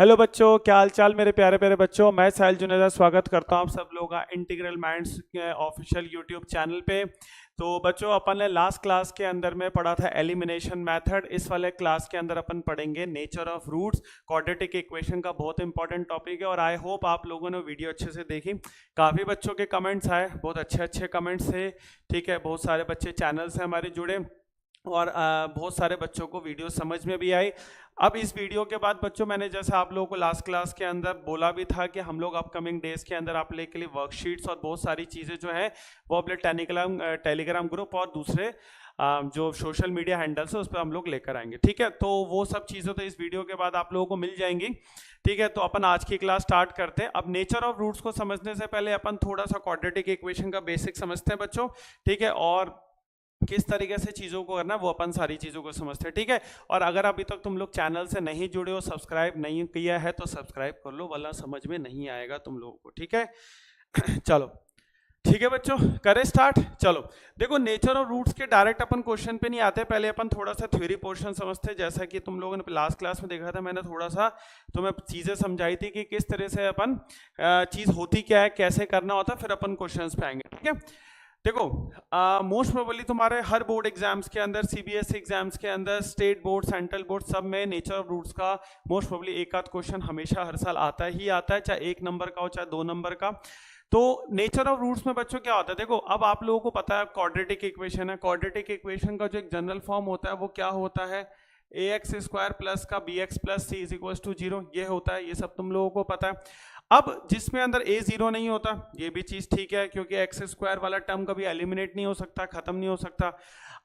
Hello बच्चों, क्या हाल चाल मेरे प्यारे प्यारे बच्चों। मैं साहिल जुनेजा स्वागत करता हूँ आप सब लोगों का इंटीग्रल माइंड्स के ऑफिशियल यूट्यूब चैनल पे। तो बच्चों, अपन ने लास्ट क्लास के अंदर में पढ़ा था एलिमिनेशन मेथड। इस वाले क्लास के अंदर अपन पढ़ेंगे nature of roots. Quadratic equation का बहुत इंपॉर्टेंट टॉपिक है और आई होप आप लोगों ने वीडियो अच्छे से देखी। काफ़ी बच्चों के कमेंट्स आए, बहुत अच्छे अच्छे कमेंट्स थे। ठीक है, बहुत सारे बच्चे चैनल से हमारे जुड़े और बहुत सारे बच्चों को वीडियो समझ में भी आई। अब इस वीडियो के बाद बच्चों, मैंने जैसे आप लोगों को लास्ट क्लास के अंदर बोला भी था कि हम लोग अपकमिंग डेज के अंदर आप लोग के लिए वर्कशीट्स और बहुत सारी चीज़ें जो है वो अपने टेलीग्राम ग्रुप और दूसरे जो सोशल मीडिया हैंडल्स है उस पर हम लोग लेकर आएंगे। ठीक है, तो वो सब चीज़ें तो इस वीडियो के बाद आप लोगों को मिल जाएंगी। ठीक है, तो अपन आज की क्लास स्टार्ट करते हैं। अब नेचर ऑफ रूट्स को समझने से पहले अपन थोड़ा सा क्वाड्रेटिक इक्वेशन का बेसिक समझते हैं बच्चों। ठीक है, और किस तरीके से चीज़ों को करना है वो अपन सारी चीज़ों को समझते हैं। ठीक है, और अगर अभी तक तुम लोग चैनल से नहीं जुड़े हो, सब्सक्राइब नहीं किया है तो सब्सक्राइब कर लो, वरना समझ में नहीं आएगा तुम लोगों को। ठीक है चलो ठीक है बच्चों, करें स्टार्ट। चलो देखो, नेचर ऑफ रूट्स के डायरेक्ट अपन क्वेश्चन पे नहीं आते, पहले अपन थोड़ा सा थ्योरी पोर्शन समझते हैं। जैसा कि तुम लोगों ने लास्ट क्लास में देखा था, मैंने थोड़ा सा तुम्हें चीज़ें समझाई थी कि किस तरह से अपन चीज़ होती क्या है, कैसे करना होता है, फिर अपन क्वेश्चन पे आएंगे। ठीक है, देखो मोस्ट प्रोबेबली तुम्हारे हर बोर्ड एग्जाम्स के अंदर, सीबीएसई एग्जाम्स के अंदर, स्टेट बोर्ड, सेंट्रल बोर्ड, सब में नेचर ऑफ रूट्स का मोस्ट प्रोबेबली एक आध क्वेश्चन हमेशा हर साल आता ही आता है, चाहे 1 नंबर का हो चाहे 2 नंबर का। तो नेचर ऑफ रूट्स में बच्चों क्या होता है, देखो अब आप लोगों को पता है क्वाड्रेटिक इक्वेशन है। क्वाड्रेटिक इक्वेशन का जो एक जनरल फॉर्म होता है वो क्या होता है, ax स्क्वायर प्लस का bx plus c is equal to 0, ये होता है। ये सब तुम लोगों को पता है। अब जिसमें अंदर a 0 नहीं होता, ये भी चीज ठीक है, क्योंकि एक्स स्क्वायर वाला टर्म कभी एलिमिनेट नहीं हो सकता, खत्म नहीं हो सकता।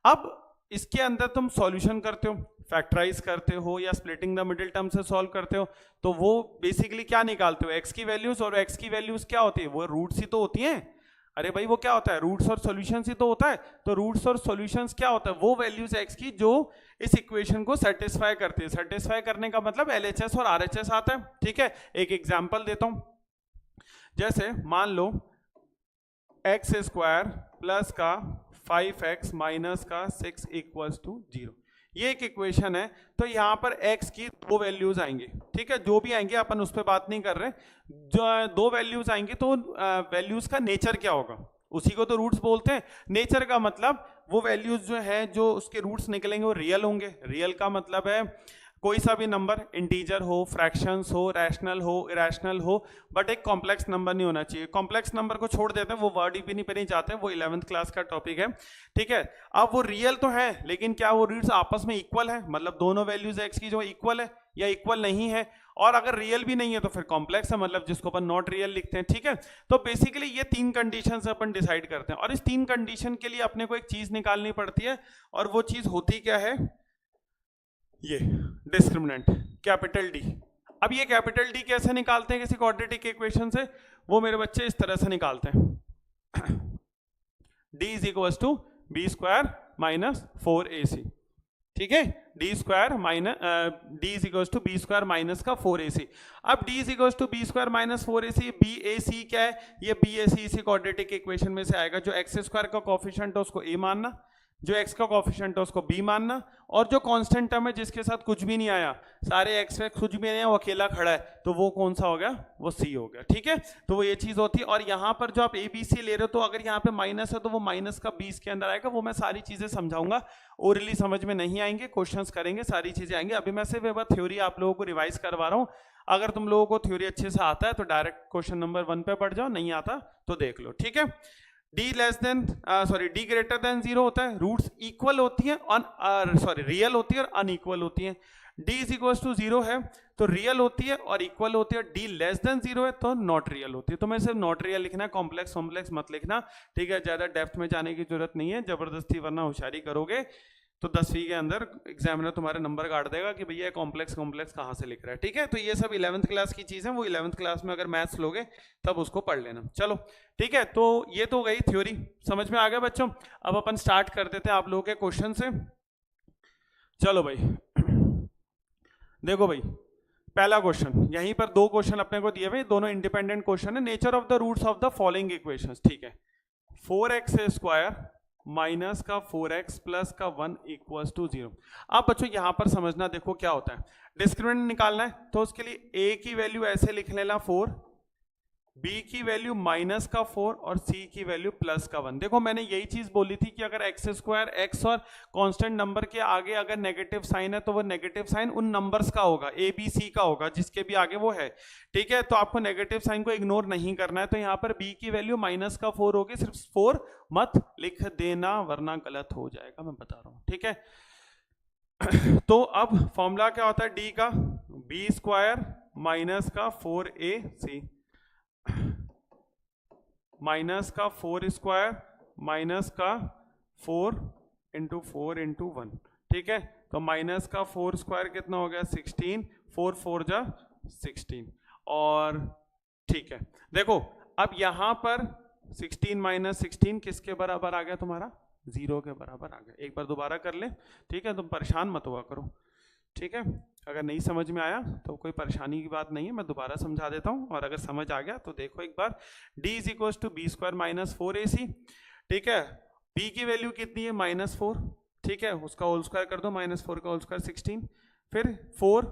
अब इसके अंदर तुम सॉल्यूशन करते हो, फैक्टराइज करते हो या स्प्लिटिंग द मिडिल टर्म से सॉल्व करते हो, तो वो बेसिकली क्या निकालते हो, एक्स की वैल्यूज। और एक्स की वैल्यूज क्या होती है, वो रूट्स ही तो होती हैं। अरे भाई वो क्या होता है, रूट्स और सॉल्यूशंस ही तो होता है। तो रूट्स और सॉल्यूशंस क्या होता है, वो वैल्यूज एक्स की जो इस इक्वेशन को सेटिस्फाई करती है। सेटिस्फाई करने का मतलब एलएचएस और आरएचएस आता है। ठीक है, एक एग्जांपल देता हूं। जैसे मान लो एक्स स्क्वायर प्लस का 5x माइनस का 6 इक्वल्स टू 0, ये एक इक्वेशन है। तो यहाँ पर x की दो वैल्यूज आएंगी। ठीक है, जो भी आएंगे अपन उस पर बात नहीं कर रहे, जो दो वैल्यूज आएंगी तो वैल्यूज का नेचर क्या होगा, उसी को तो रूट्स बोलते हैं। नेचर का मतलब वो वैल्यूज जो है, जो उसके रूट्स निकलेंगे वो रियल होंगे। रियल का मतलब है कोई सा भी नंबर, इंटीजर हो, फ्रैक्शंस हो, रैशनल हो, इरेशनल हो, बट एक कॉम्प्लेक्स नंबर नहीं होना चाहिए। कॉम्प्लेक्स नंबर को छोड़ देते हैं, वो वर्ड ही भी नहीं पे नहीं जाते, वो 11th क्लास का टॉपिक है। ठीक है, अब वो रियल तो है, लेकिन क्या वो रूट्स आपस में इक्वल है, मतलब दोनों वैल्यूज एक्स की जो इक्वल है या इक्वल नहीं है। और अगर रियल भी नहीं है तो फिर कॉम्प्लेक्स है, मतलब जिसको अपन नॉट रियल लिखते हैं। ठीक है, तो बेसिकली ये 3 कंडीशन से अपन डिसाइड करते हैं, और इस 3 कंडीशन के लिए अपने को एक चीज निकालनी पड़ती है, और वो चीज होती क्या है, ये डिस्क्रिमिनेंट कैपिटल डी। अब ये कैपिटल डी कैसे निकालते हैं किसी क्वाड्रेटिक इक्वेशन से, वो मेरे बच्चे इस तरह से निकालते हैं। D is equal to B square minus 4ac। ठीक है, D square minus D is equal to B square minus का 4ac। अब D is equal to B square minus 4ac, B A C क्या है, ये बी ए सी इसी quadratic equation में से आएगा। जो एक्स स्क्वायर का कोफिशिएंट है उसको a मानना, जो x का कोफिशिएंट है उसको b मानना, और जो कांस्टेंट टर्म है जिसके साथ कुछ भी नहीं आया, सारे x में कुछ भी नहीं है, वो अकेला खड़ा है, तो वो कौन सा हो गया, वो c हो गया। ठीक है, तो वो ये चीज होती है। और यहाँ पर जो आप a b c ले रहे हो, तो अगर यहाँ पे माइनस है तो वो माइनस का 20 के अंदर आएगा। वो मैं सारी चीजें समझाऊंगा, ओरली समझ में नहीं आएंगे, क्वेश्चंस करेंगे, सारी चीजें आएंगे। अभी मैं सिर्फ एक बार थ्योरी आप लोगों को रिवाइज करवा रहा हूँ। अगर तुम लोगों को थ्योरी अच्छे से आता है तो डायरेक्ट क्वेश्चन नंबर 1 पे पढ़ जाओ, नहीं आता तो देख लो। ठीक है, D less than D greater than 0 होता है, रूट्स इक्वल होती है, रियल होती है और अनइक्वल होती है। डी इज इक्वल टू 0 है तो रियल होती है और इक्वल होती है, डी लेस देन 0 है तो नॉट रियल होती है। तो मैं सिर्फ नॉट रियल लिखना है, कॉम्प्लेक्स मत लिखना। ठीक है, ज्यादा डेप्थ में जाने की जरूरत नहीं है जबरदस्ती, वरना होशियारी करोगे तो 10वीं के अंदर एग्जामिनर तुम्हारे नंबर काट देगा कि भैया कॉम्प्लेक्स कहाँ से लिख रहा है। ठीक है, तो ये सब 11th क्लास की चीज़ है, वो 11th क्लास में अगर मैथ्स लोगे तब उसको पढ़ लेना। चलो ठीक है, तो ये तो गई थ्योरी, समझ में आ गया बच्चों। अब अपन स्टार्ट कर देते हैं आप लोगों के क्वेश्चन से। चलो भाई देखो भाई, पहला क्वेश्चन, यहीं पर 2 क्वेश्चन अपने को दिए हुए, दोनों इंडिपेंडेंट क्वेश्चन है। Nature of the roots of the following equations. ठीक है, 4x स्क्वायर माइनस का 4x प्लस का 1 इक्वल्स टू 0। अब बच्चों यहां पर समझना, देखो क्या होता है, डिस्क्रिमिनेंट निकालना है तो उसके लिए a की वैल्यू ऐसे लिख लेना 4, b की वैल्यू माइनस का 4 और c की वैल्यू प्लस का 1। देखो मैंने यही चीज बोली थी कि अगर एक्स स्क्वायर x और कांस्टेंट नंबर के आगे अगर नेगेटिव साइन है तो वो नेगेटिव साइन उन नंबर्स का होगा, a b c का होगा, जिसके भी आगे वो है, ठीक है। तो आपको नेगेटिव साइन को इग्नोर नहीं करना है। तो यहाँ पर b की वैल्यू माइनस का 4 होगी, सिर्फ 4 मत लिख देना वरना गलत हो जाएगा, मैं बता रहा हूँ, ठीक है। तो अब फॉर्मूला क्या होता है d का, b स्क्वायर माइनस का 4ac माइनस का 4 स्क्वायर माइनस का 4 इंटू 4 इंटू 1, ठीक है। तो माइनस का 4 स्क्वायर कितना हो गया 16, 4 4 जा 16, और ठीक है। देखो अब यहां पर 16 माइनस 16 किसके बराबर आ गया तुम्हारा, 0 के बराबर आ गया। एक बार दोबारा कर ले, ठीक है, तुम परेशान मत हुआ करो, ठीक है। अगर नहीं समझ में आया तो कोई परेशानी की बात नहीं है, मैं दोबारा समझा देता हूं, और अगर समझ आ गया तो देखो एक बार, d is equal to B square minus 4ac, ठीक है। b की वैल्यू कितनी है -4, ठीक है, उसका होल स्क्वायर कर दो, -4 का होल स्क्वायर 16, फिर 4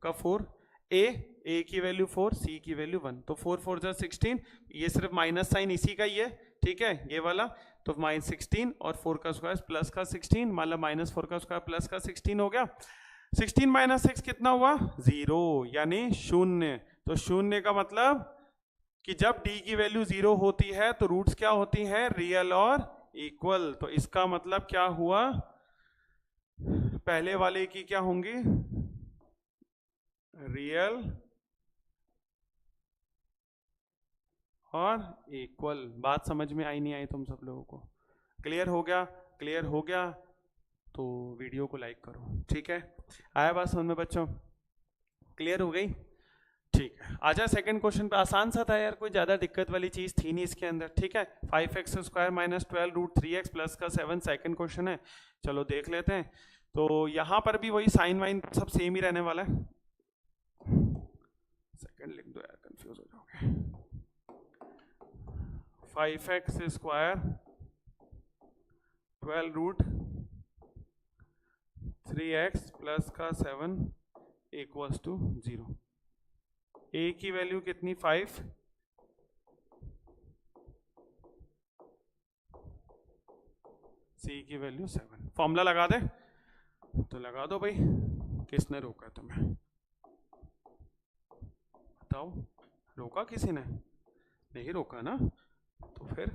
का 4, a की वैल्यू 4, c की वैल्यू 1, तो 4 4 जा 16, ये सिर्फ माइनस साइन इसी का ही है, ठीक है, ये वाला, तो -16 और 4 का स्क्वायर प्लस का 16, मतलब -4 का स्क्वायर प्लस का 16 हो गया। 16 माइनस 6 कितना हुआ 0, यानी 0। तो 0 का मतलब कि जब d की वैल्यू 0 होती है तो रूट्स क्या होती हैं, रियल और इक्वल। तो इसका मतलब क्या हुआ, पहले वाले की क्या होंगी, रियल और इक्वल। बात समझ में आई नहीं आई तुम सब लोगों को, क्लियर हो गया? क्लियर हो गया तो वीडियो को लाइक करो, ठीक है। आया बात समझ में बच्चों, क्लियर हो गई? ठीक है, आजा सेकंड क्वेश्चन पे। आसान सा था यार, कोई ज्यादा दिक्कत वाली चीज थी नहीं इसके अंदर, ठीक है। 5x square minus 12 root 3x plus का 7 सेकंड क्वेश्चन है, चलो देख लेते हैं। तो यहां पर भी वही साइन वाइन सब सेम ही रहने वाला है। सेकंड लिख दो यार, कंफ्यूज हो जाओगे। 5x square 12 root 3x plus का 7 इक्वल्स टू 0। a की वैल्यू कितनी 5, c की वैल्यू 7। फॉर्मूला लगा दे तो लगा दो भाई, किसने रोका तुम्हें बताओ, रोका किसी ने? नहीं रोका ना, तो फिर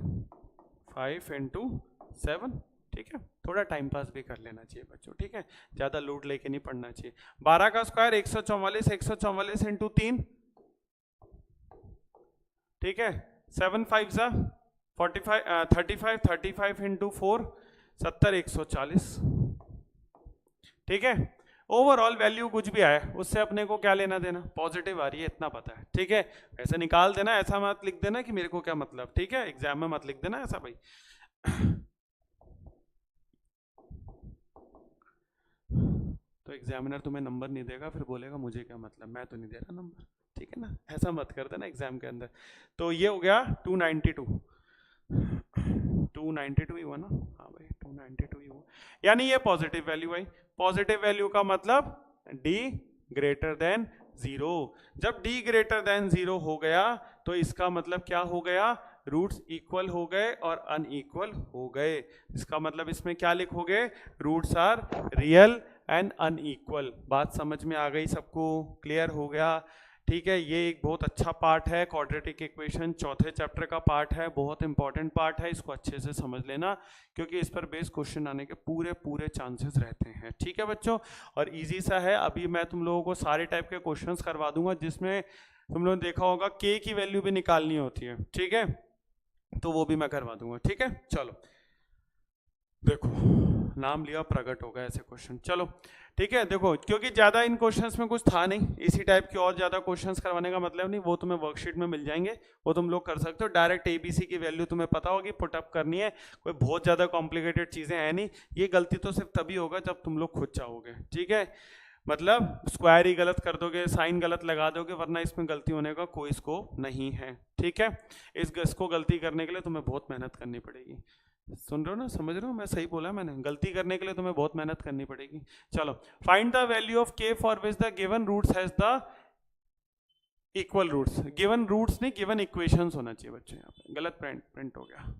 5 इंटू 7, ठीक है। थोड़ा टाइम पास भी कर लेना चाहिए बच्चों, ठीक है, ज्यादा लोड लेके नहीं पढ़ना चाहिए। 12 का स्क्वायर 144, 144 इंटू 3, ठीक है। 7 5 जा 45, 35, 35 इंटू 4 70, 140, ठीक है। ओवरऑल वैल्यू कुछ भी आए उससे अपने को क्या लेना देना, पॉजिटिव आ रही है इतना पता है, ठीक है। ऐसे निकाल देना, ऐसा मत लिख देना कि मेरे को क्या मतलब, ठीक है, एग्जाम में मत लिख देना ऐसा भाई। तो एग्जामिनर तुम्हें नंबर नहीं देगा, फिर बोलेगा मुझे क्या मतलब, मैं तो नहीं दे रहा नंबर, ठीक है ना, ऐसा मत कर देना एग्जाम के अंदर। तो ये हो गया 292 ही हुआ ना, हाँ भाई 292 ही हुआ, यानी ये पॉजिटिव वैल्यू आई। पॉजिटिव वैल्यू का मतलब d ग्रेटर देन 0। जब d ग्रेटर देन 0 हो गया तो इसका मतलब क्या हो गया, रूट्स इक्वल हो गए और अनइक्वल हो गए। इसका मतलब इसमें क्या लिखोगे, roots are real and unequal. बात समझ में आ गई सबको, क्लियर हो गया? ठीक है, ये एक बहुत अच्छा पार्ट है, क्वाड्रेटिक इक्वेशन चौथे चैप्टर का पार्ट है, बहुत इंपॉर्टेंट पार्ट है, इसको अच्छे से समझ लेना क्योंकि इस पर बेस क्वेश्चन आने के पूरे चांसेस रहते हैं, ठीक है बच्चों। और इजी सा है, अभी मैं तुम लोगों को सारे टाइप के क्वेश्चंस करवा दूंगा जिसमें तुम लोगों ने देखा होगा k की वैल्यू भी निकालनी होती है, ठीक है, तो वो भी मैं करवा दूंगा, ठीक है। चलो देखो, नाम लिया प्रकट होगा ऐसे क्वेश्चन, चलो ठीक है। देखो क्योंकि ज्यादा इन क्वेश्चंस में कुछ था नहीं, इसी टाइप के और ज्यादा क्वेश्चंस करवाने का मतलब नहीं, वो तुम्हें वर्कशीट में मिल जाएंगे, वो तुम लोग कर सकते हो। डायरेक्ट एबीसी की वैल्यू तुम्हें पता होगी, पुटअप करनी है, कोई बहुत ज्यादा कॉम्प्लिकेटेड चीजें है नहीं। ये गलती तो सिर्फ तभी होगा जब तुम लोग खुद चाहोगे, ठीक है, मतलब स्क्वायर ही गलत कर दोगे, साइन गलत लगा दोगे, वरना इसमें गलती होने का कोई स्कोप नहीं है, ठीक है। इसको गलती करने के लिए तुम्हें बहुत मेहनत करनी पड़ेगी, सुन रहे हो ना, समझ रहे हो, मैं सही बोला मैंने? गलती करने के लिए तुम्हें बहुत मेहनत करनी पड़ेगी। चलो, find the value of k for which the given roots has the equal roots. Given roots नहीं, गिवन इक्वेशंस होना चाहिए बच्चों, यहाँ पे गलत प्रिंट हो गया।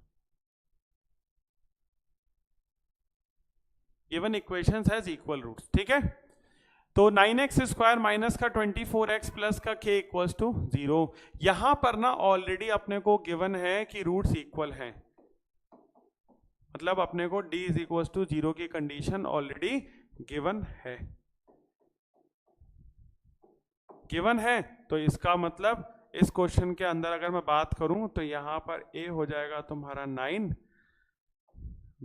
Given equations has equal roots, ठीक है। तो 9x स्क्वायर माइनस का 24x प्लस का k इक्वल्स टू 0। यहां पर ना ऑलरेडी अपने को गिवन है कि रूट्स इक्वल हैं, मतलब अपने को d इज इक्वल्स टू 0 की कंडीशन ऑलरेडी गिवन है। गिवन है तो इसका मतलब इस क्वेश्चन के अंदर अगर मैं बात करूं तो यहां पर a हो जाएगा तुम्हारा 9,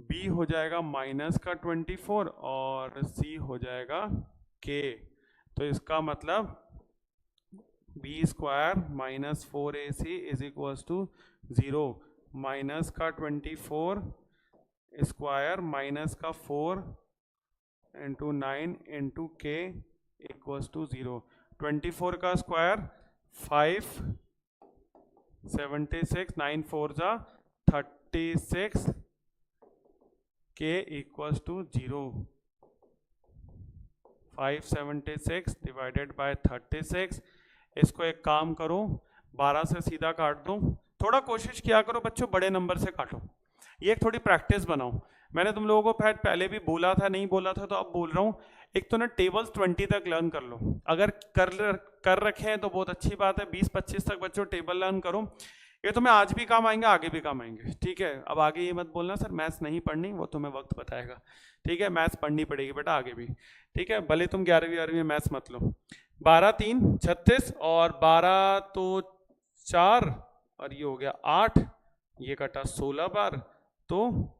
b हो जाएगा माइनस का 24 और c हो जाएगा k। तो इसका मतलब b square minus 4ac is equals to 0, minus का 24 स्क्वायर माइनस का 4 into 9 into k equals to 0। 24 का स्क्वायर 5, 76, 9 4 जा 36, k equals to 0। 576 divided by 36। इसको एक काम करो, 12 से सीधा काट दो। थोड़ा कोशिश किया करो बच्चों बड़े नंबर से काटो, ये एक थोड़ी प्रैक्टिस बनाओ। मैंने तुम लोगों को पहले भी बोला था, नहीं बोला था तो अब बोल रहा हूँ, एक तो ना टेबल्स 20 तक लर्न कर लो। अगर कर रखे हैं तो बहुत अच्छी बात है, 20-25 तक बच्चों टेबल लर्न करो। ये तुम्हें आज भी काम आएंगे, आगे भी काम आएंगे, ठीक है। अब आगे ये मत बोलना सर मैथ्स नहीं पढ़नी, वो तुम्हें वक्त बताएगा, ठीक है। मैथ्स पढ़नी पड़ेगी बेटा आगे भी, ठीक है, भले तुम 11वीं 12वीं में मैथ्स मत लो। 12 3 36 और 12 तो 4 और ये हो गया 8, ये कटा 16 बार, तो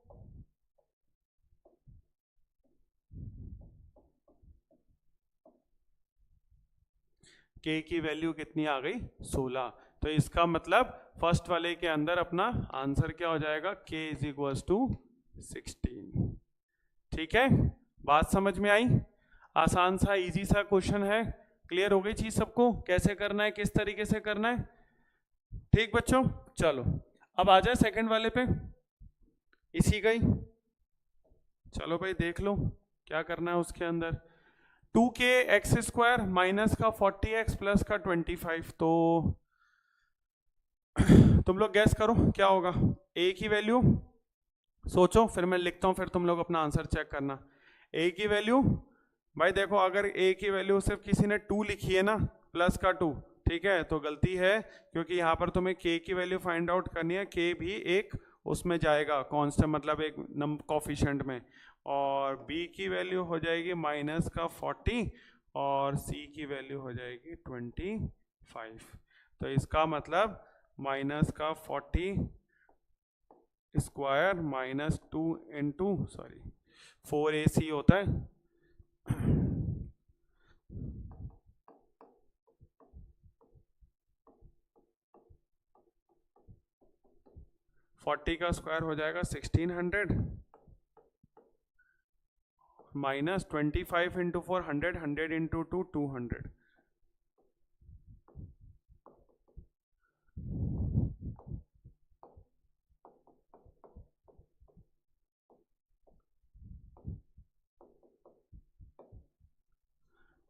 k की वैल्यू कितनी आ गई? 16। तो इसका मतलब फर्स्ट वाले के अंदर अपना आंसर क्या हो जाएगा? k is equals to 16। ठीक है, बात समझ में आई? आसान सा इजी सा क्वेश्चन है। क्लियर हो गई चीज सबको, कैसे करना है, किस तरीके से करना है? ठीक बच्चों, चलो अब आ जाए सेकंड वाले पे, इसी का ही। चलो भाई देख लो क्या करना है उसके अंदर। 2k एक्स स्क्वायर माइनस का 40x प्लस का 25, तो तुम लोग गैस करो क्या होगा। a की वैल्यू सोचो, फिर मैं लिखता हूँ, फिर तुम लोग अपना आंसर चेक करना। a की वैल्यू भाई देखो, अगर a की वैल्यू सिर्फ किसी ने 2 लिखी है ना, प्लस का 2, ठीक है, तो गलती है, क्योंकि यहाँ पर तुम्हें k की वैल्यू फाइंड आउट करनी है। k भी एक उसमें जाएगा कांस्टेंट, मतलब एक नंबर कोफिशिएंट में, और b की वैल्यू हो जाएगी माइनस का 40 और c की वैल्यू हो जाएगी 25। तो इसका मतलब माइनस का 40 स्क्वायर माइनस 2 इंटू 4ac होता है। 40 का स्क्वायर हो जाएगा 1600 माइनस 25 इंटू 4 100, 100 इंटू 2 200।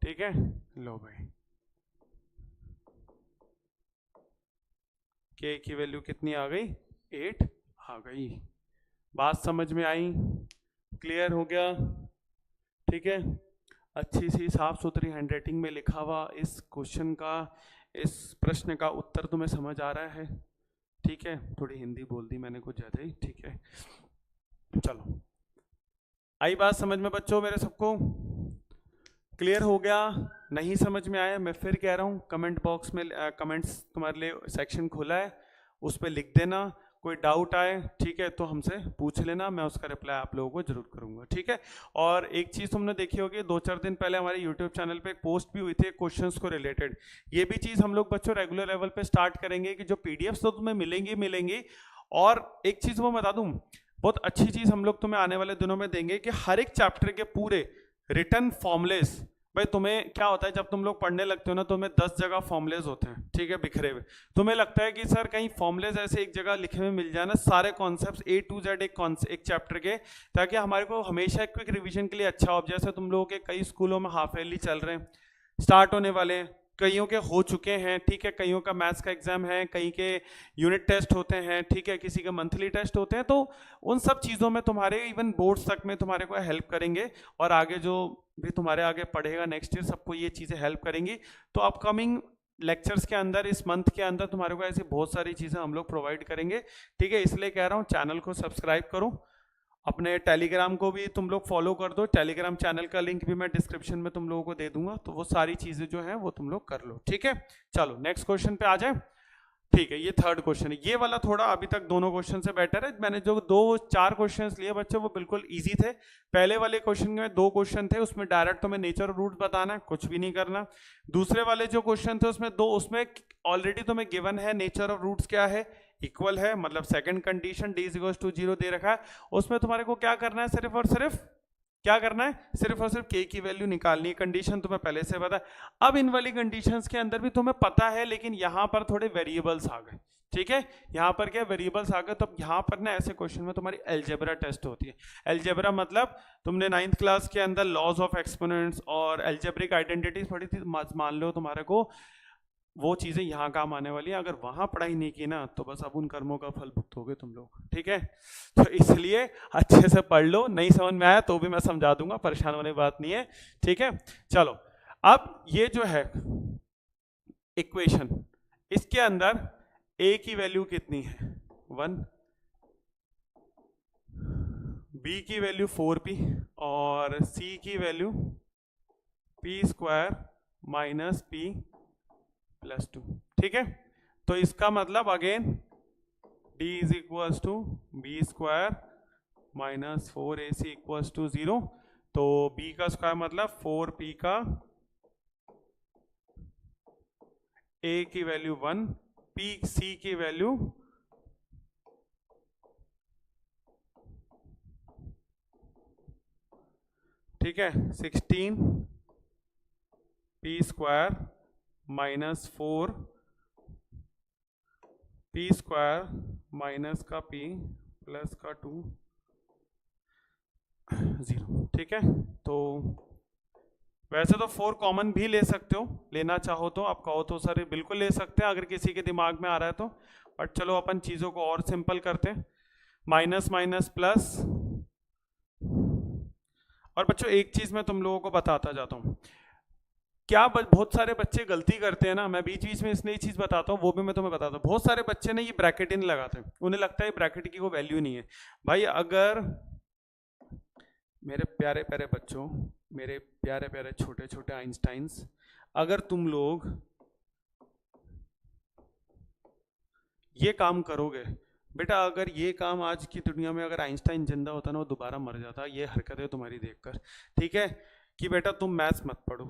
ठीक है, लो भाई k की वैल्यू कितनी आ गई? 8 आ गई। बात समझ में आई? क्लियर हो गया? ठीक है, अच्छी सी साफ सुथरी हैंडराइटिंग में लिखा हुआ इस क्वेश्चन का, इस प्रश्न का उत्तर तुम्हें समझ आ रहा है? ठीक है, थोड़ी हिंदी बोल दी मैंने कुछ ज़्यादा ही, ठीक है। चलो, आई बात समझ में बच्चों मेरे सबको? क्लियर हो गया? नहीं समझ में आया मैं फिर कह रहा हूँ, कमेंट बॉक्स में कमेंट्स तुम्हारे लिए सेक्शन खुला है, उस पर लिख देना। कोई डाउट आए, ठीक है, तो हमसे पूछ लेना, मैं उसका रिप्लाई आप लोगों को जरूर करूंगा, ठीक है। और एक चीज़ तुमने देखी होगी, 2-4 दिन पहले हमारे यूट्यूब चैनल पे एक पोस्ट भी हुई थी क्वेश्चंस को रिलेटेड। ये भी चीज़ हम लोग बच्चों रेगुलर लेवल पे स्टार्ट करेंगे कि जो पीडीएफ्स तो तुम्हें मिलेंगी। और एक चीज़ वो बता दूँ, बहुत अच्छी चीज़ हम लोग तुम्हें आने वाले दिनों में देंगे कि हर एक चैप्टर के पूरे रिटर्न फॉर्मुलेस भाई तुम्हें क्या होता है जब तुम लोग पढ़ने लगते हो ना, तुम्हें 10 जगह फॉर्मुलेज होते हैं, ठीक है, बिखरे हुए। तुम्हें लगता है कि सर कहीं फॉर्मुलेज ऐसे एक जगह लिखे हुए मिल जाए ना, सारे कॉन्सेप्ट्स A to Z एक चैप्टर के, ताकि हमारे को हमेशा क्विक रिवीजन के लिए अच्छा हो। जैसे तुम लोगों के कई स्कूलों में हाफ ईयरली चल रहे हैं, स्टार्ट होने वाले हैं, कईयों के हो चुके हैं, ठीक है, कईयों का मैथ्स का एग्जाम है, कई के यूनिट टेस्ट होते हैं, ठीक है, किसी के मंथली टेस्ट होते हैं। तो उन सब चीज़ों में तुम्हारे इवन बोर्ड्स तक में तुम्हारे को हेल्प करेंगे, और आगे जो भी तुम्हारे आगे पढ़ेगा नेक्स्ट ईयर, सबको ये चीज़ें हेल्प करेंगी। तो अपकमिंग लेक्चर्स के अंदर, इस मंथ के अंदर तुम्हारे को ऐसी बहुत सारी चीज़ें हम लोग प्रोवाइड करेंगे, ठीक है। इसलिए कह रहा हूँ चैनल को सब्सक्राइब करो, अपने टेलीग्राम को भी तुम लोग फॉलो कर दो, टेलीग्राम चैनल का लिंक भी मैं डिस्क्रिप्शन में तुम लोगों को दे दूंगा, तो वो सारी चीज़ें जो हैं वो तुम लोग कर लो, ठीक है। चलो नेक्स्ट क्वेश्चन पे आ जाए, ठीक है। ये थर्ड क्वेश्चन है, ये वाला थोड़ा अभी तक दोनों क्वेश्चन से बेटर है। मैंने जो 2-4 क्वेश्चंस लिए बच्चों वो बिल्कुल इजी थे। पहले वाले क्वेश्चन में 2 क्वेश्चन थे, उसमें डायरेक्ट तुम्हें नेचर और रूट बताना है, कुछ भी नहीं करना। दूसरे वाले जो क्वेश्चन थे उसमें ऑलरेडी तुम्हें गिवन है नेचर और रूट्स क्या है, इक्वल है, मतलब सेकंड कंडीशन d = 0 दे रखा है। उसमें तुम्हारे को क्या करना है, सिर्फ और सिर्फ क्या करना है, सिर्फ और सिर्फ k की वैल्यू निकालनी है। कंडीशन तुम्हें पहले से पता है। अब इन वाली कंडीशंस के अंदर भी तुम्हें पता है, लेकिन यहाँ पर थोड़े वेरिएबल्स आ गए, ठीक है। यहाँ पर क्या वेरिएबल्स आ गए, तो यहाँ पर ना ऐसे क्वेश्चन में तुम्हारी अलजेब्रा टेस्ट होती है। अलजेब्रा मतलब तुमने 9th क्लास के अंदर लॉज ऑफ एक्सपोनेंट्स और अलजेब्रिक आइडेंटिटीज पढ़ी थी, मान लो तुम्हारे को वो चीज़ें यहाँ काम आने वाली है। अगर वहाँ पढ़ाई नहीं की ना, तो बस अब उन कर्मों का फल भुगतोगे तुम लोग, ठीक है। तो इसलिए अच्छे से पढ़ लो, नहीं समझ में आया तो भी मैं समझा दूंगा, परेशान होने की बात नहीं है, ठीक है। चलो अब ये जो है इक्वेशन, इसके अंदर a की वैल्यू कितनी है 1, b की वैल्यू 4p और c की वैल्यू p² - p + 2, ठीक है। तो इसका मतलब अगेन d = b² - 4ac = 0। तो b का स्क्वायर मतलब 4p का a की वैल्यू 1, c की वैल्यू ठीक है 16 p² - 4 p² - का p + का 2 0, ठीक है। तो वैसे तो 4 कॉमन भी ले सकते हो, लेना चाहो तो, आप कहो तो सर बिल्कुल ले सकते हैं अगर किसी के दिमाग में आ रहा है तो। बट चलो अपन चीज़ों को और सिंपल करते हैं, माइनस माइनस प्लस। और बच्चों एक चीज़ मैं तुम लोगों को बताता जाता हूँ, क्या बहुत सारे बच्चे गलती करते हैं ना, मैं बीच बीच में इसलिए चीज़ बताता हूँ, वो भी मैं तुम्हें बताता हूँ। बहुत सारे बच्चे ना ये ब्रैकेट ही नहीं लगाते, उन्हें लगता है ब्रैकेट की कोई वैल्यू नहीं है। भाई अगर मेरे प्यारे प्यारे बच्चों, मेरे प्यारे प्यारे छोटे छोटे आइंस्टाइंस, अगर तुम लोग ये काम करोगे बेटा, अगर ये काम आज की दुनिया में अगर आइंस्टाइन जिंदा होता ना, वो दोबारा मर जाता। ये हरकतें तुम्हारी देखकर, ठीक है, कि बेटा तुम मैथ्स मत पढ़ो।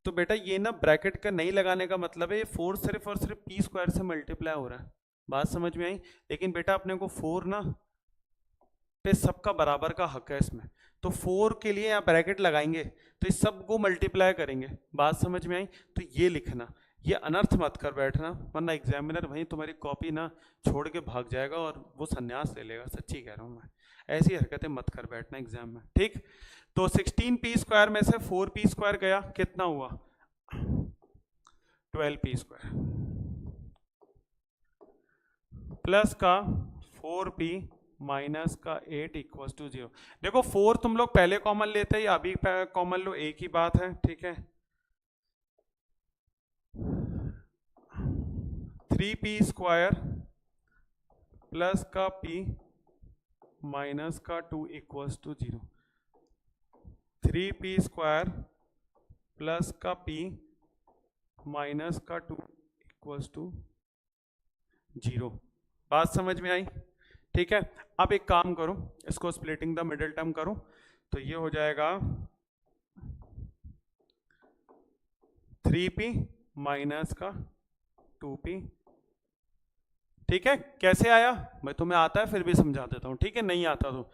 तो बेटा ये ना ब्रैकेट का नहीं लगाने का मतलब है ये 4 सिर्फ और सिर्फ p² से मल्टीप्लाई हो रहा है, बात समझ में आई। लेकिन बेटा अपने को 4 ना पे सबका बराबर का हक है इसमें, तो 4 के लिए यहाँ ब्रैकेट लगाएंगे तो इस सब को मल्टीप्लाई करेंगे, बात समझ में आई। तो ये लिखना, ये अनर्थ मत कर बैठना, वरना एग्जामिनर वहीं तुम्हारी कॉपी ना छोड़ के भाग जाएगा और वो संन्यास ले लेगा, सच्ची कह रहा हूँ मैं। ऐसी हरकतें मत कर बैठना एग्जाम में, ठीक। तो 16p² में से 4p² गया, कितना हुआ 12p² प्लस का 4p माइनस का 8 = 0। देखो 4 तुम लोग पहले कॉमन लेते हैं या अभी कॉमन लो, एक ही बात है, ठीक है। 3p² प्लस का p माइनस का 2 = 0। 3p² प्लस का p माइनस का 2 = 0, बात समझ में आई, ठीक है। अब एक काम करो, इसको स्प्लिटिंग द मिडिल टर्म करो, तो ये हो जाएगा 3p माइनस का 2p, ठीक है। कैसे आया मैं तुम्हें आता है फिर भी समझा देता हूँ, ठीक है, नहीं आता तो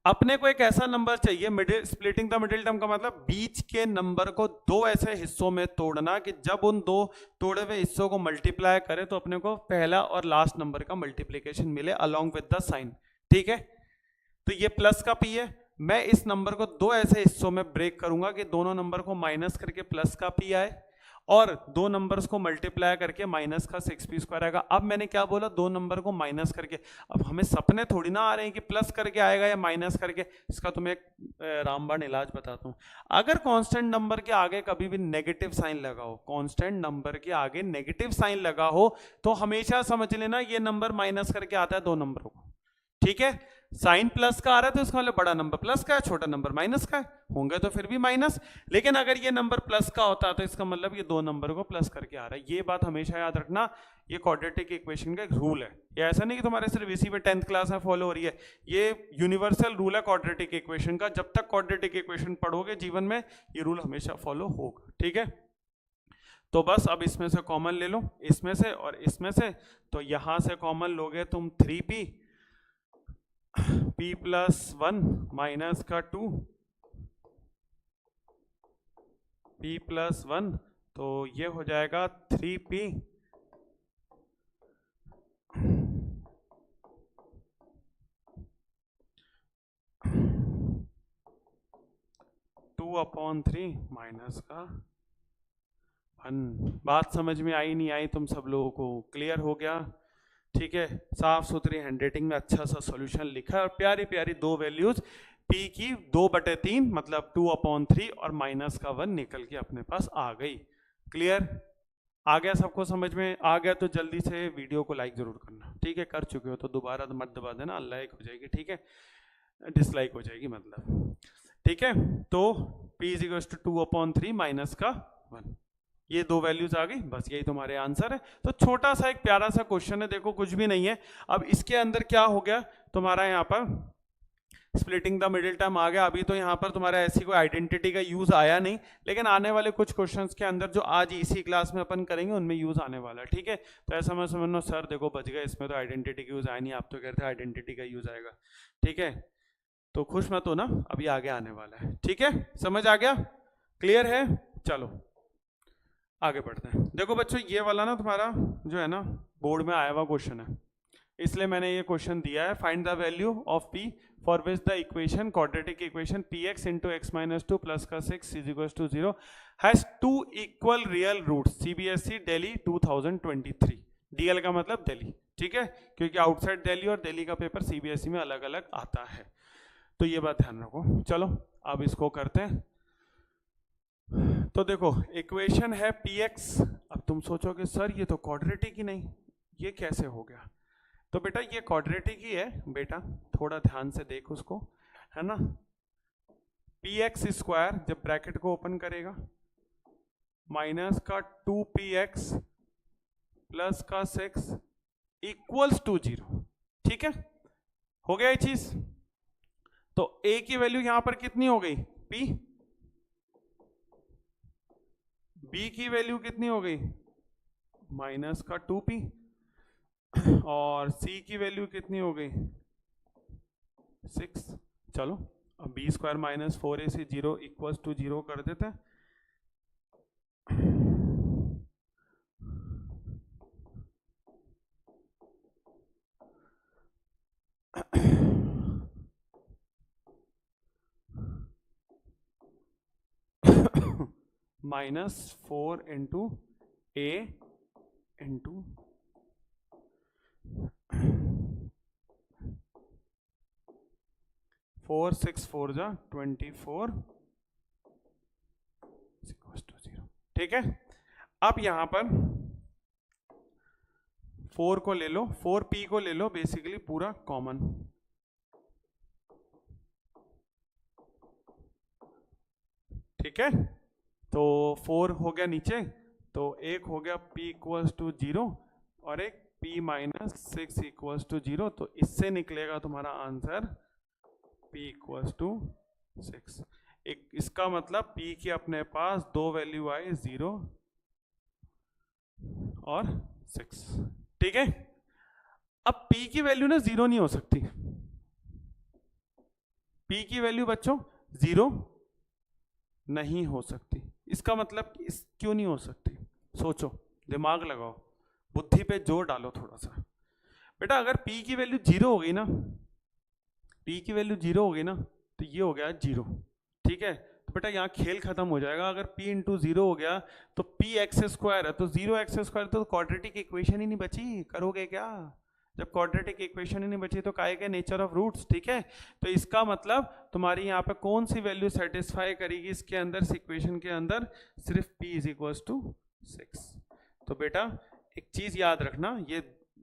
अपने को एक ऐसा नंबर चाहिए, middle splitting the middle term का मतलब बीच के नंबर को दो ऐसे हिस्सों में तोड़ना कि जब उन दो तोड़े हुए हिस्सों को मल्टीप्लाई करें तो अपने को पहला और लास्ट नंबर का मल्टीप्लिकेशन मिले अलोंग विद द साइन। ठीक है, तो ये प्लस का पी है, मैं इस नंबर को दो ऐसे हिस्सों में ब्रेक करूंगा कि दोनों नंबर को माइनस करके प्लस का पी आए और दो नंबर्स को मल्टीप्लाई करके माइनस का 6p² आएगा। अब मैंने क्या बोला, दो नंबर को माइनस करके, अब हमें सपने थोड़ी ना आ रहे हैं कि प्लस करके आएगा या माइनस करके। इसका तुम्हें एक रामबाण इलाज बताता हूँ। अगर कांस्टेंट नंबर के आगे कभी भी नेगेटिव साइन लगा हो, कांस्टेंट नंबर के आगे नेगेटिव साइन लगा हो तो हमेशा समझ लेना ये नंबर माइनस करके आता है दो नंबरों को। ठीक है, साइन प्लस का आ रहा है तो इसका मतलब बड़ा नंबर प्लस का है, छोटा नंबर माइनस का है, होंगे तो फिर भी माइनस। लेकिन अगर ये नंबर प्लस का होता है तो इसका मतलब ये दो नंबर को प्लस करके आ रहा है। ये बात हमेशा याद रखना, ये क्वाड्रेटिक इक्वेशन का एक रूल है। ये ऐसा नहीं कि तुम्हारे सिर्फ इसी पे 10th क्लास में फॉलो हो रही है, ये यूनिवर्सल रूल है क्वाड्रेटिक इक्वेशन का। जब तक क्वाड्रेटिक इक्वेशन पढ़ोगे जीवन में ये रूल हमेशा फॉलो होगा। ठीक है, तो बस अब इसमें से कॉमन ले लो, इसमें से और इसमें से, तो यहां से कॉमन लोगे तुम 3p, p+1 माइनस का 2, p+1 तो ये हो जाएगा 3p, 2/3 माइनस का 1। बात समझ में आई नहीं आई तुम सब लोगों को? क्लियर हो गया? ठीक है, साफ सुथरी हैंडराइटिंग में अच्छा सा सॉल्यूशन लिखा है और प्यारी प्यारी दो वैल्यूज p की 2/3 मतलब 2/3 और माइनस का 1 निकल के अपने पास आ गई। क्लियर? आ गया सबको समझ में? आ गया तो जल्दी से वीडियो को लाइक जरूर करना। ठीक है, कर चुके हो तो दोबारा मत दबा देना, लाइक हो जाएगी। ठीक है, डिसलाइक हो जाएगी मतलब। ठीक है, तो p = 2/3 माइनस का 1, ये दो वैल्यूज आ गई, बस यही तुम्हारे आंसर है। तो छोटा सा एक प्यारा सा क्वेश्चन है, देखो कुछ भी नहीं है। अब इसके अंदर क्या हो गया तुम्हारा, यहाँ पर स्प्लिटिंग द मिडिल टर्म आ गया। अभी तो यहाँ पर तुम्हारा ऐसी कोई आइडेंटिटी का यूज आया नहीं, लेकिन आने वाले कुछ क्वेश्चंस के अंदर जो आज इसी क्लास में अपन करेंगे उनमें यूज आने वाला है। ठीक है, तो ऐसा मैं समझना सर देखो बच गए, इसमें तो आइडेंटिटी का यूज आया नहीं, आप तो कहते हैं आइडेंटिटी का यूज आएगा। ठीक है, तो खुश मत हो ना, अभी आगे आने वाला है। ठीक है, समझ आ गया? क्लियर है? चलो आगे बढ़ते हैं। देखो बच्चों, ये वाला ना तुम्हारा जो है ना बोर्ड में आया हुआ क्वेश्चन है, इसलिए मैंने ये क्वेश्चन दिया है। Find the value of p for which the equation quadratic equation px × x-2 plus का 6 = 0 has 2 equal real roots. CBSE Delhi 2023। DL का मतलब दिल्ली। ठीक है, क्योंकि आउटसाइड दिल्ली और दिल्ली का पेपर CBSE में अलग अलग आता है, तो ये बात ध्यान रखो। चलो अब इसको करते हैं। तो देखो इक्वेशन है px। अब तुम सोचोगे सर ये तो क्वाड्रेटिक ही नहीं, ये कैसे हो गया? तो बेटा ये क्वाड्रेटिक ही है बेटा, थोड़ा ध्यान से देख उसको, है ना। px² जब ब्रैकेट को ओपन करेगा माइनस का 2px प्लस का 6 = 0। ठीक है, हो गया ये चीज। तो a की वैल्यू यहां पर कितनी हो गई p, b की वैल्यू कितनी हो गई माइनस का 2p, और c की वैल्यू कितनी हो गई 6। चलो अब b² - 4ac 0 = 0 कर देते हैं। -4 × a × 4 6 4 जा 24 = 0। ठीक है, अब यहां पर 4 को ले लो, 4p को ले लो बेसिकली पूरा कॉमन। ठीक है, तो 4 हो गया नीचे, तो एक हो गया p = 0 और एक p - 6 = 0। तो इससे निकलेगा तुम्हारा आंसर p = 6। एक इसका मतलब p की अपने पास दो वैल्यू आई 0 और 6। ठीक है, अब p की वैल्यू ना 0 नहीं हो सकती, p की वैल्यू बच्चों 0 नहीं हो सकती। इसका मतलब इस क्यों नहीं हो सकती? सोचो, दिमाग लगाओ, बुद्धि पे जोर डालो थोड़ा सा। बेटा अगर p की वैल्यू 0 होगी ना, p की वैल्यू 0 होगी ना, तो ये हो गया 0, ठीक है। तो बेटा यहाँ खेल खत्म हो जाएगा। अगर p इंटू 0 हो गया तो p एक्स स्क्वायर है, तो 0 एक्स स्क्वायर, तो क्वाड्रेटिक इक्वेशन ही नहीं बची। करोगे क्या? जब क्वाड्रेटिक इक्वेशन ही नहीं बची तो काय के नेचर ऑफ रूट्स, ठीक है। तो इसका मतलब तुम्हारी यहाँ पे कौन सी वैल्यू सेटिस्फाई करेगी इसके अंदर, इस इक्वेशन के अंदर? सिर्फ p इज इक्वल टू 6। तो बेटा एक चीज याद रखना, ये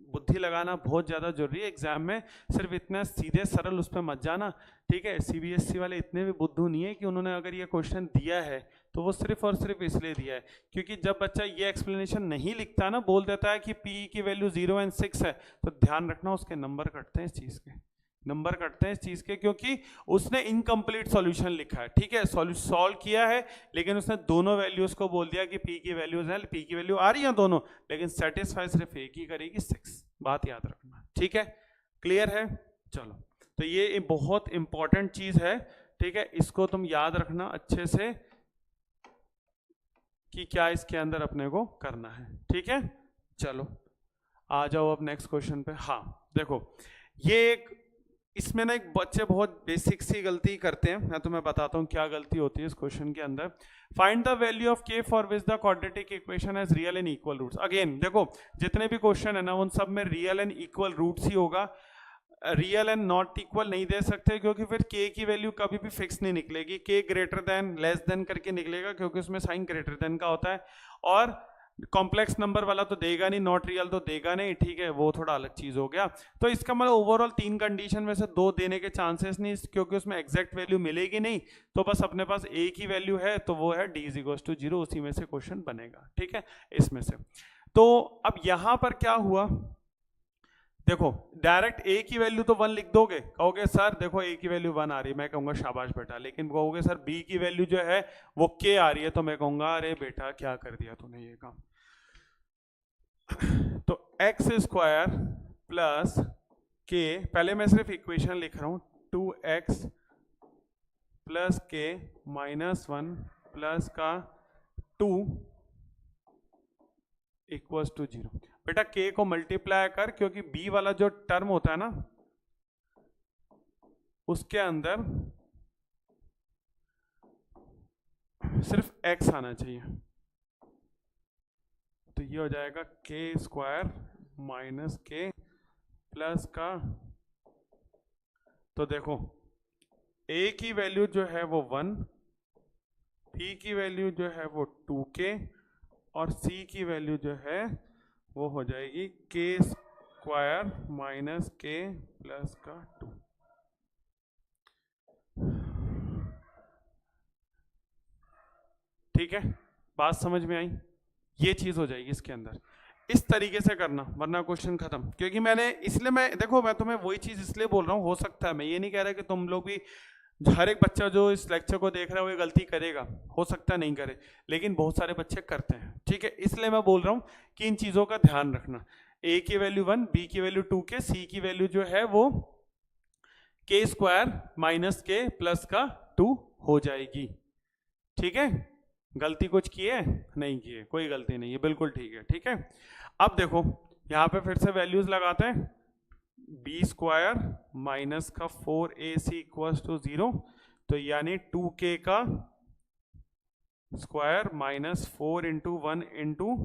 बुद्धि लगाना बहुत ज़्यादा जरूरी है एग्जाम में। सिर्फ इतना सीधे सरल उस पर मत जाना, ठीक है। सीबीएसई वाले इतने भी बुद्धू नहीं है कि उन्होंने अगर ये क्वेश्चन दिया है तो वो सिर्फ और सिर्फ इसलिए दिया है क्योंकि जब बच्चा ये एक्सप्लेनेशन नहीं लिखता ना, बोल देता है कि पी की वैल्यू 0 एंड 6 है, तो ध्यान रखना उसके नंबर कटते हैं इस चीज़ के, नंबर कटते हैं इस चीज़ के, क्योंकि उसने इनकम्प्लीट सॉल्यूशन लिखा है, ठीक है। सॉल्व किया है लेकिन उसने दोनों वैल्यूज को बोल दिया कि p की वैल्यूज हैं, p की वैल्यू आ रही है दोनों, लेकिन सेटिस्फाई सिर्फ एक ही करेगी, 6। बात याद रखना, ठीक है। क्लियर है? चलो, तो ये बहुत इंपॉर्टेंट चीज है, ठीक है। इसको तुम याद रखना अच्छे से कि क्या इसके अंदर अपने को करना है, ठीक है। चलो आ जाओ अब नेक्स्ट क्वेश्चन पे। हाँ देखो, ये एक इसमें ना एक बच्चे बहुत बेसिक सी गलती करते हैं, मैं तुम्हें बताता हूँ क्या गलती होती है इस क्वेश्चन के अंदर। Find the value of k for which the quadratic equation has real and equal roots. Again देखो, जितने भी क्वेश्चन है ना उन सब में रियल एंड इक्वल रूट्स ही होगा। रियल एंड नॉट इक्वल नहीं दे सकते क्योंकि फिर k की वैल्यू कभी भी फिक्स नहीं निकलेगी, k greater than less than करके निकलेगा क्योंकि उसमें साइन ग्रेटर देन का होता है। और कॉम्प्लेक्स नंबर वाला तो देगा नहीं, नॉट रियल तो देगा नहीं, ठीक है, वो थोड़ा अलग चीज हो गया। तो इसका मतलब ओवरऑल 3 कंडीशन में से 2 देने के चांसेस नहीं, क्योंकि उसमें एग्जैक्ट वैल्यू मिलेगी नहीं। तो बस अपने पास एक ही वैल्यू है, तो वो है d = 0, उसी में से क्वेश्चन बनेगा, ठीक है, इसमें से। तो अब यहां पर क्या हुआ, देखो डायरेक्ट a की वैल्यू तो 1 लिख दोगे, कहोगे सर देखो a की वैल्यू 1 आ रही है, मैं कहूंगा शाबाश बेटा। लेकिन कहोगे सर b की वैल्यू जो है वो k आ रही है, तो मैं कहूंगा अरे बेटा क्या कर दिया तूने ये काम। तो x² प्लस k, पहले मैं सिर्फ इक्वेशन लिख रहा हूं, 2x प्लस k -1 प्लस का 2 इक्वल्स टू 0। बेटा k को मल्टीप्लाई कर, क्योंकि b वाला जो टर्म होता है ना उसके अंदर सिर्फ x आना चाहिए, तो ये हो जाएगा k² माइनस k प्लस का, तो देखो a की वैल्यू जो है वो 1, b की वैल्यू जो है वो 2k और c की वैल्यू जो है वो हो जाएगी k² माइनस k प्लस का 2। ठीक है, बात समझ में आई? ये चीज हो जाएगी इसके अंदर, इस तरीके से करना वरना क्वेश्चन खत्म। क्योंकि मैंने इसलिए मैं तुम्हें वही चीज इसलिए बोल रहा हूँ, हो सकता है, मैं ये नहीं कह रहा कि तुम लोग भी, हर एक बच्चा जो इस लेक्चर को देख रहा है वो ये गलती करेगा, हो सकता है नहीं करे, लेकिन बहुत सारे बच्चे करते हैं, ठीक है। इसलिए मैं बोल रहा हूँ कि इन चीजों का ध्यान रखना। a की वैल्यू 1, b की वैल्यू 2k, c की वैल्यू जो है वो k² माइनस k प्लस का 2 हो जाएगी, ठीक है। गलती कुछ किए? नहीं किए, कोई गलती नहीं है, बिल्कुल ठीक है, ठीक है। अब देखो यहाँ पे फिर से वैल्यूज लगाते हैं, b² माइनस का 4ac इक्वल्स टू 0, तो यानी 2k का square minus 4 into 1 into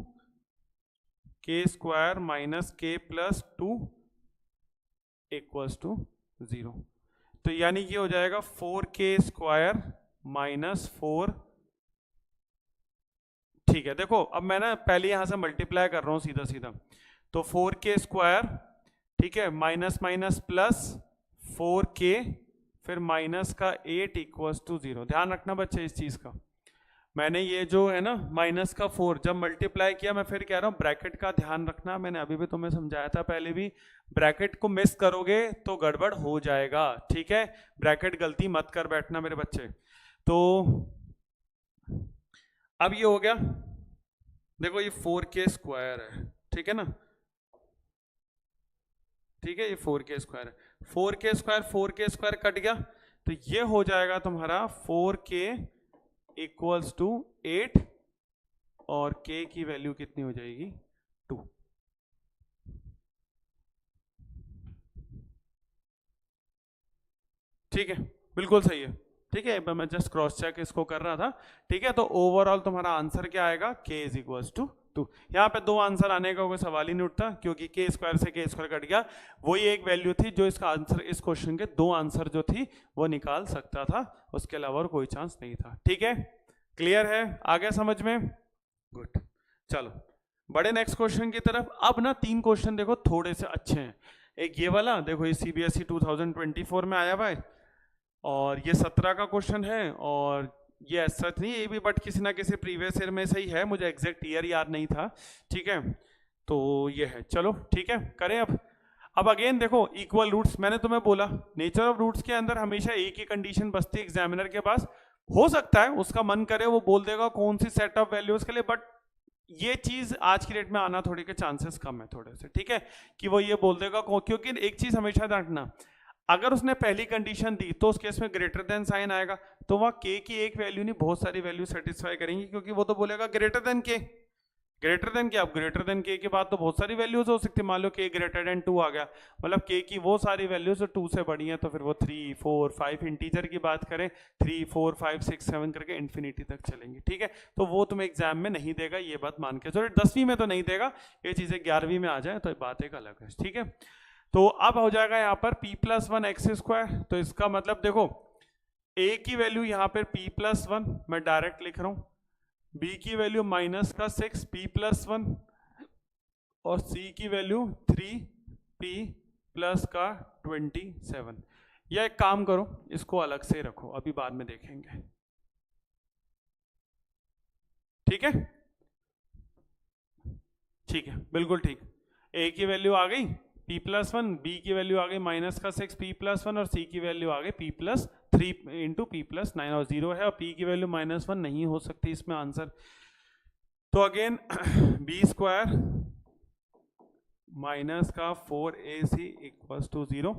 k² minus k plus 2 equals to 0। तो यानी ये हो जाएगा 4k² माइनस 4, ठीक है। देखो अब मैं ना पहले यहां से मल्टीप्लाई कर रहा हूं सीधा सीधा, तो 4k², ठीक है, माइनस माइनस प्लस 4k फिर माइनस का 8 इक्वल्स टू 0। ध्यान रखना बच्चे इस चीज का, मैंने ये जो है ना माइनस का 4 जब मल्टीप्लाई किया, मैं फिर कह रहा हूँ ब्रैकेट का ध्यान रखना, मैंने अभी भी तुम्हें समझाया था पहले भी, ब्रैकेट को मिस करोगे तो गड़बड़ हो जाएगा, ठीक है। ब्रैकेट गलती मत कर बैठना मेरे बच्चे। तो अब ये हो गया, देखो ये 4k² है, ठीक है ना, ठीक है, ये 4k² है, 4k² कट गया, तो ये हो जाएगा तुम्हारा 4k इक्वल्स टू 8 और k की वैल्यू कितनी हो जाएगी 2। ठीक है, बिल्कुल सही है। ठीक है, मैं जस्ट क्रॉस चेक इसको कर रहा था। ठीक है, तो ओवरऑल तुम्हारा आंसर क्या आएगा, k इज इक्वल्स टू 2। यहाँ पे दो आंसर आने का कोई सवाल ही नहीं उठता, क्योंकि k स्क्वायर से k स्क्वायर कट गया। वही एक वैल्यू थी जो इसका आंसर, इस क्वेश्चन के दो आंसर जो थी वो निकाल सकता था, उसके अलावा और कोई चांस नहीं था। ठीक है, क्लियर है, आ गया समझ में? गुड, चलो बड़े नेक्स्ट क्वेश्चन की तरफ। अब ना 3 क्वेश्चन देखो थोड़े से अच्छे हैं। एक ये वाला देखो, ये CBSE 2024 में आया हुआ है, और ये 17 का क्वेश्चन है, और ये सच नहीं, ये भी बट किसी ना किसी प्रीवियस ईयर में से ही है, मुझे एग्जैक्ट ईयर याद नहीं था। ठीक है, तो ये है, चलो ठीक है करें। अब अगेन देखो इक्वल रूट्स, मैंने तुम्हें बोला नेचर ऑफ रूट्स के अंदर हमेशा एक ही कंडीशन बचती है एग्जामिनर के पास। हो सकता है उसका मन करे वो बोल देगा कौन सी सेट ऑफ वैल्यूज के लिए, बट ये चीज आज की डेट में आना थोड़ी के चांसेस कम है थोड़े से। ठीक है, कि वो ये बोल देगा, क्योंकि एक चीज हमेशा रखना, अगर उसने पहली कंडीशन दी तो उस केस में ग्रेटर देन साइन आएगा, तो वहां k की एक वैल्यू नहीं बहुत सारी वैल्यू सेटिस्फाई करेंगी, क्योंकि वो तो बोलेगा greater than k। Greater than क्या, अब ग्रेटर देन k के बाद तो बहुत सारी वैल्यूज हो सकती है। मान लो k ग्रेटर देन 2 आ गया, मतलब k की वो सारी वैल्यूज जो 2 से बड़ी हैं, तो फिर वो 3 4 5 इंटीजर की बात करें 3 4 5 6 7 करके इन्फिनिटी तक चलेंगी। ठीक है, तो वो तुम्हें एग्जाम में नहीं देगा, ये बात मान के चलो। 10वीं में तो नहीं देगा, ये चीजें 11वीं में आ जाए तो बात एक अलग है। ठीक है, तो अब हो जाएगा यहाँ पर p+1 x स्क्वायर। तो इसका मतलब देखो a की वैल्यू यहाँ पर p+1 मैं डायरेक्ट लिख रहा हूँ, b की वैल्यू -6 p+1 और c की वैल्यू 3p प्लस का 27। या एक काम करो, इसको अलग से रखो, अभी बाद में देखेंगे। ठीक है, ठीक है, बिल्कुल ठीक। a की वैल्यू आ गई p+1, b की वैल्यू आ गई -6 p+1 और c की वैल्यू आ गई p+3 इंटू p+9 और 0 है, और p की वैल्यू -1 नहीं हो सकती इसमें आंसर। तो अगेन b स्क्वायर माइनस का 4ac इक्वल्स टू 0।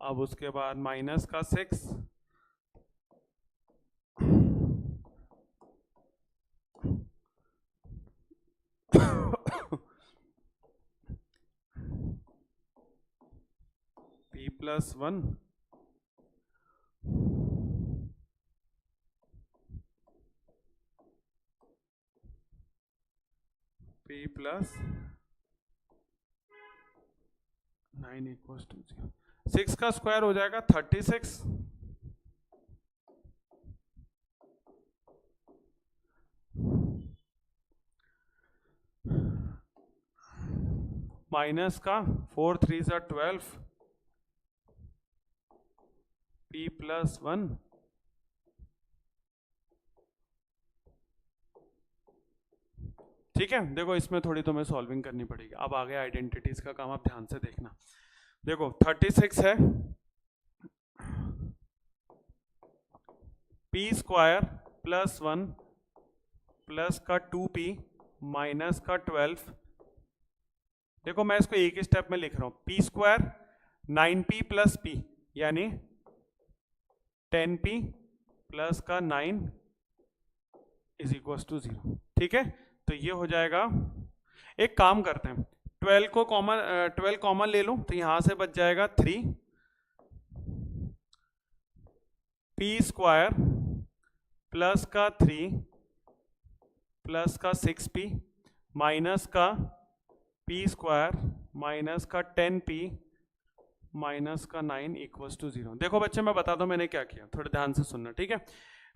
अब उसके बाद -6 p+1 p+9 इक्वल्स टू 0। 6 का स्क्वायर हो जाएगा 36 माइनस का 4 3 12 p+1 ठीक है। देखो इसमें थोड़ी तुम्हें सॉल्विंग करनी पड़ेगी। अब आ गया आइडेंटिटीज का काम, आप ध्यान से देखना। देखो 36 है, p स्क्वायर +1 प्लस का 2p माइनस का 12। देखो मैं इसको एक ही स्टेप में लिख रहा हूं, p square 9p plus p यानी 10p प्लस का 9 इज इक्वल टू 0। ठीक है, तो ये हो जाएगा। एक काम करते हैं, 12 कॉमन ले लो, तो यहां से बच जाएगा 3 p स्क्वायर प्लस का 3 प्लस का 6p माइनस का p स्क्वायर माइनस का 10p माइनस का 9 इक्वल्स टू 0। देखो बच्चे मैं बताता हूँ मैंने क्या किया, थोड़े ध्यान से सुनना। ठीक है,